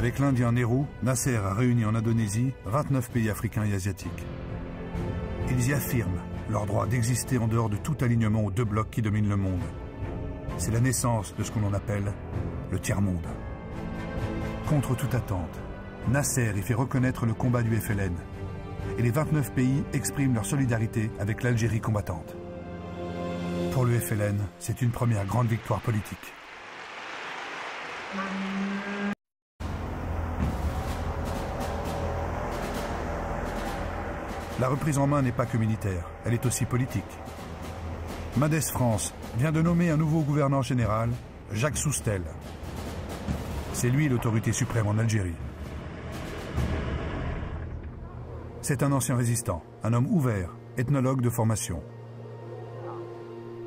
Avec l'Indien Nehru, Nasser a réuni en Indonésie 29 pays africains et asiatiques. Ils y affirment leur droit d'exister en dehors de tout alignement aux deux blocs qui dominent le monde. C'est la naissance de ce qu'on appelle le tiers-monde. Contre toute attente, Nasser y fait reconnaître le combat du FLN. Et les 29 pays expriment leur solidarité avec l'Algérie combattante. Pour le FLN, c'est une première grande victoire politique. La reprise en main n'est pas que militaire, elle est aussi politique. Mendes France vient de nommer un nouveau gouverneur général, Jacques Soustelle. C'est lui l'autorité suprême en Algérie. C'est un ancien résistant, un homme ouvert, ethnologue de formation.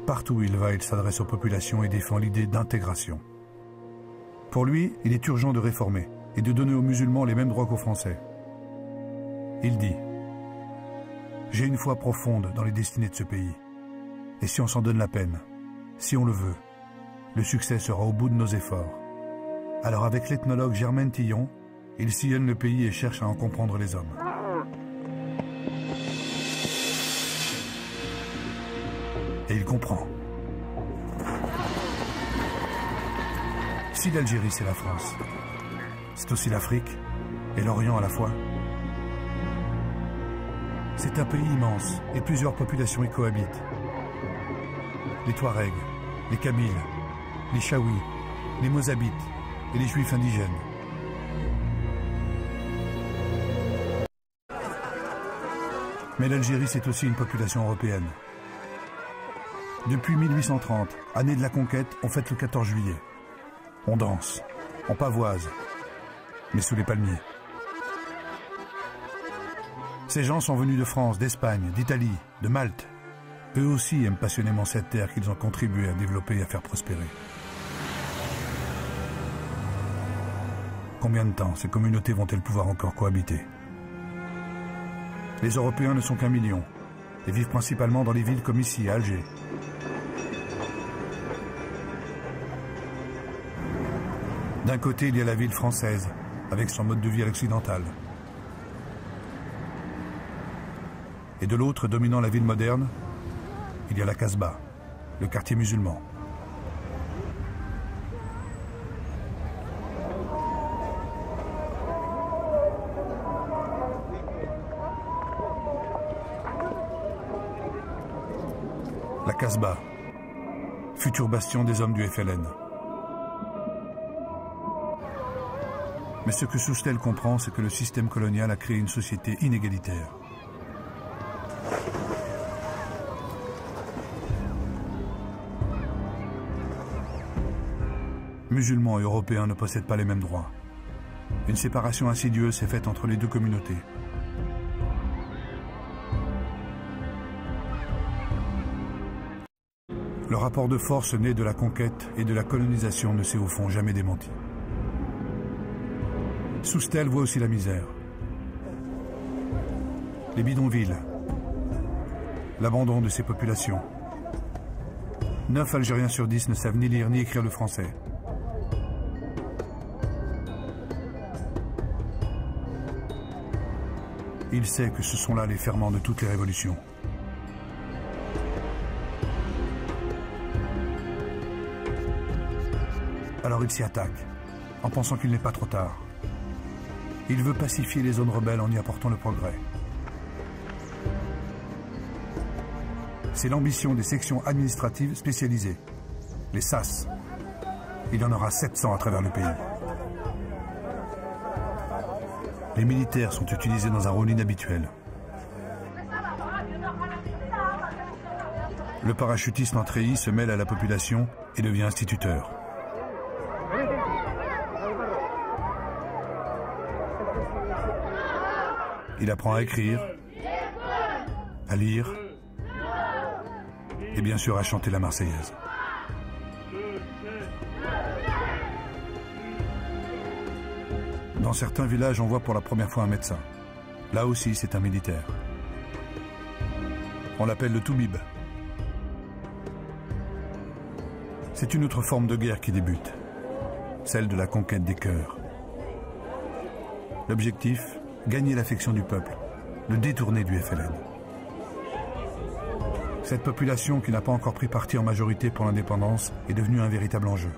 Partout où il va, il s'adresse aux populations et défend l'idée d'intégration. Pour lui, il est urgent de réformer et de donner aux musulmans les mêmes droits qu'aux Français. Il dit « J'ai une foi profonde dans les destinées de ce pays. Et si on s'en donne la peine, si on le veut, le succès sera au bout de nos efforts. » Alors avec l'ethnologue Germaine Tillon, il sillonne le pays et cherche à en comprendre les hommes. Et il comprend. Si l'Algérie c'est la France, c'est aussi l'Afrique et l'Orient à la fois. C'est un pays immense et plusieurs populations y cohabitent. Les Touaregs, les Kabyles, les Chaouis, les Mozabites et les Juifs indigènes. Mais l'Algérie c'est aussi une population européenne. Depuis 1830, année de la conquête, on fête le 14 juillet. On danse, on pavoise, mais sous les palmiers. Ces gens sont venus de France, d'Espagne, d'Italie, de Malte. Eux aussi aiment passionnément cette terre qu'ils ont contribué à développer et à faire prospérer. Combien de temps ces communautés vont-elles pouvoir encore cohabiter? Les Européens ne sont qu'1 million et vivent principalement dans les villes comme ici, à Alger. D'un côté, il y a la ville française, avec son mode de vie à l'occidental. Et de l'autre, dominant la ville moderne, il y a la Casbah, le quartier musulman. La Casbah, futur bastion des hommes du FLN. Mais ce que Soustelle comprend, c'est que le système colonial a créé une société inégalitaire. Musulmans et Européens ne possèdent pas les mêmes droits. Une séparation insidieuse s'est faite entre les deux communautés. Le rapport de force né de la conquête et de la colonisation ne s'est au fond jamais démenti. Soustelle voit aussi la misère. Les bidonvilles. L'abandon de ces populations. 9 Algériens sur 10 ne savent ni lire ni écrire le français. Il sait que ce sont là les ferments de toutes les révolutions. Alors il s'y attaque, en pensant qu'il n'est pas trop tard. Il veut pacifier les zones rebelles en y apportant le progrès. C'est l'ambition des sections administratives spécialisées, les SAS. Il y en aura 700 à travers le pays. Les militaires sont utilisés dans un rôle inhabituel. Le parachutiste en treillis se mêle à la population et devient instituteur. Il apprend à écrire, à lire et bien sûr à chanter la Marseillaise. Dans certains villages, on voit pour la première fois un médecin. Là aussi, c'est un militaire. On l'appelle le Toubib. C'est une autre forme de guerre qui débute, celle de la conquête des cœurs. L'objectif, gagner l'affection du peuple, le détourner du FLN. Cette population qui n'a pas encore pris parti en majorité pour l'indépendance est devenue un véritable enjeu.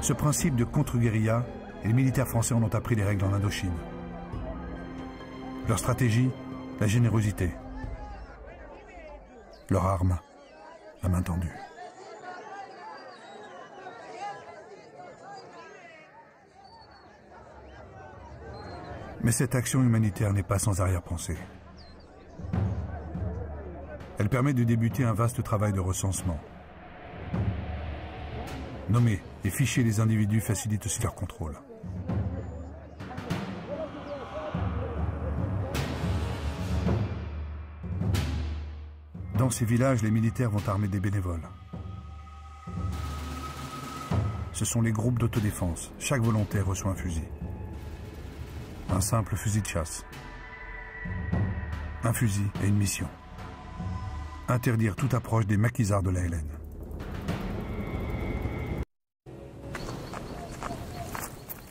Ce principe de contre-guérilla, les militaires français en ont appris les règles en Indochine. Leur stratégie, la générosité. Leur arme, la main tendue. Mais cette action humanitaire n'est pas sans arrière-pensée. Elle permet de débuter un vaste travail de recensement. Nommer et ficher les individus facilite aussi leur contrôle. Dans ces villages, les militaires vont armer des bénévoles. Ce sont les groupes d'autodéfense. Chaque volontaire reçoit un fusil. Un simple fusil de chasse. Un fusil et une mission. Interdire toute approche des maquisards de la LN.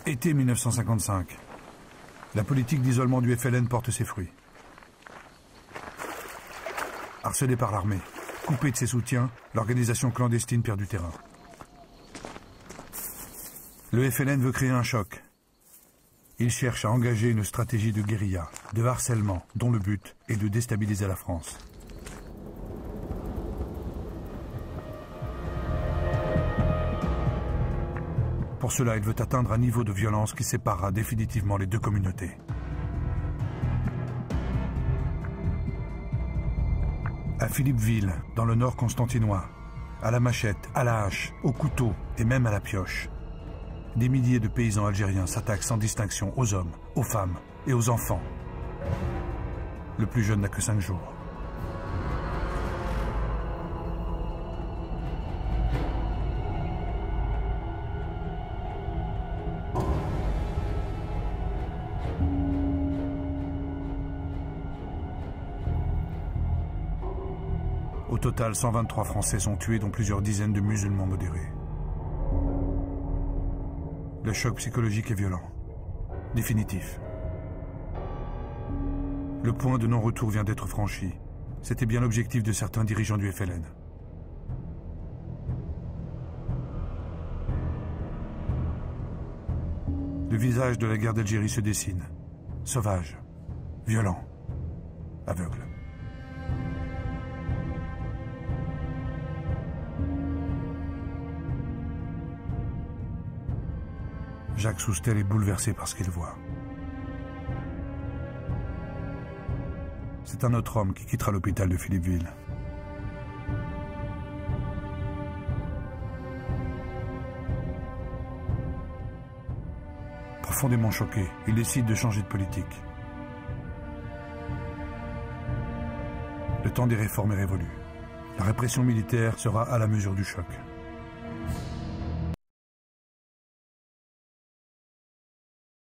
Été 1955. La politique d'isolement du FLN porte ses fruits. Harcelé par l'armée, coupé de ses soutiens, l'organisation clandestine perd du terrain. Le FLN veut créer un choc. Il cherche à engager une stratégie de guérilla, de harcèlement, dont le but est de déstabiliser la France. Pour cela, il veut atteindre un niveau de violence qui séparera définitivement les deux communautés. À Philippeville, dans le nord constantinois, à la machette, à la hache, au couteau et même à la pioche, des milliers de paysans algériens s'attaquent sans distinction aux hommes, aux femmes et aux enfants. Le plus jeune n'a que 5 jours. Au total, 123 Français sont tués, dont plusieurs dizaines de musulmans modérés. Le choc psychologique est violent, définitif. Le point de non-retour vient d'être franchi. C'était bien l'objectif de certains dirigeants du FLN. Le visage de la guerre d'Algérie se dessine. Sauvage, violent, aveugle. Jacques Soustelle est bouleversé par ce qu'il voit. C'est un autre homme qui quittera l'hôpital de Philippeville. Profondément choqué, il décide de changer de politique. Le temps des réformes est révolu. La répression militaire sera à la mesure du choc.